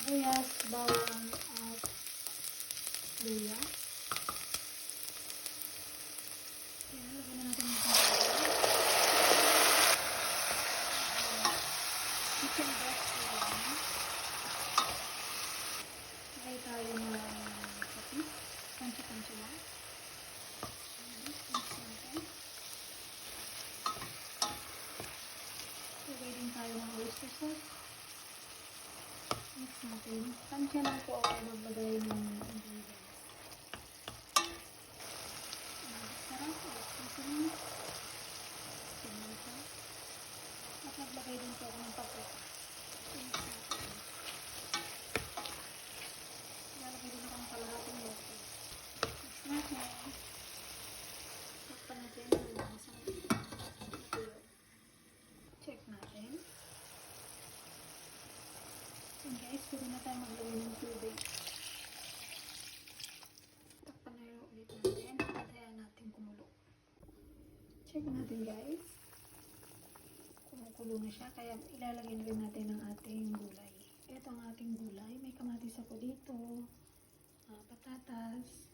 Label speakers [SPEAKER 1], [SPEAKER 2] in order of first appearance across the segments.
[SPEAKER 1] sibuyas, bawang, at luya. Yan, lagyan na natin yung chicken breast lang. Lagay tayo ng kapis. Pansi-pansi lang. Mix natin. Lagay din tayo ng oyster sauce. Mix natin. Tansya lang po ako maglagay ng ingredients. Sarap. Sesame. Tomato. At maglagay din po ako ng paprika. Mix natin. Lalagay din ako ng kalahating lote. Mix natin. Takpan natin ng lasang matulog. Check natin. And guys, pwede na tayo maglagay ng tubig. Takpan na yung ulit natin. Patayan natin kumulo. Check natin guys. Kumukulo na siya. Kaya ilalagay na rin natin ang ating gulay. Ito ang ating gulay. May kamatis ako dito. Patatas.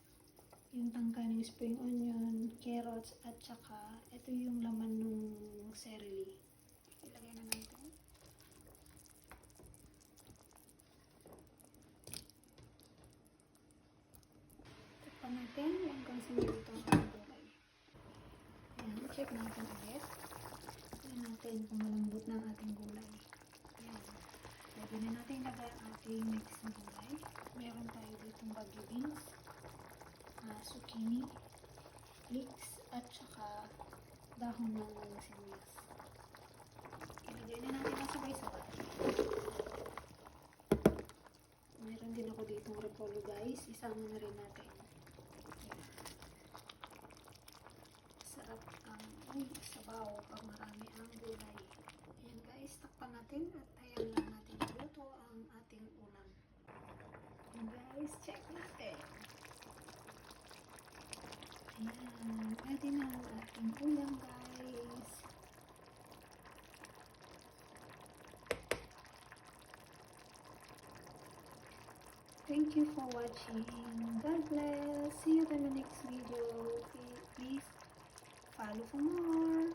[SPEAKER 1] Yung tangka ng spring onion, carrots, at saka ito yung laman ng celery. Ilagay na natin. Takpan natin hanggang sa malito ang ating gulay. Ayan, check natin ulit. Tignan natin kung malambot na ang ating gulay. Ayan. Pwede na natin ilagay ang ating mix na gulay. Meron tayo ditong bagyo beans, zucchini, leeks, at saka dahon ng sibuyas. Ilagay na natin ang sabay-sabay. Mayroon din ako ditong repolyo guys. Isama na rin natin. Sarap ang sabaw pag marami ang gulay. Ayan guys, takpan natin at ayan lang natin luto ang ating ulam. Ayan guys, check natin. Ayan, pwede na ang ating ulam guys. Thank you for watching. God bless. See you in the next video. Please follow for more.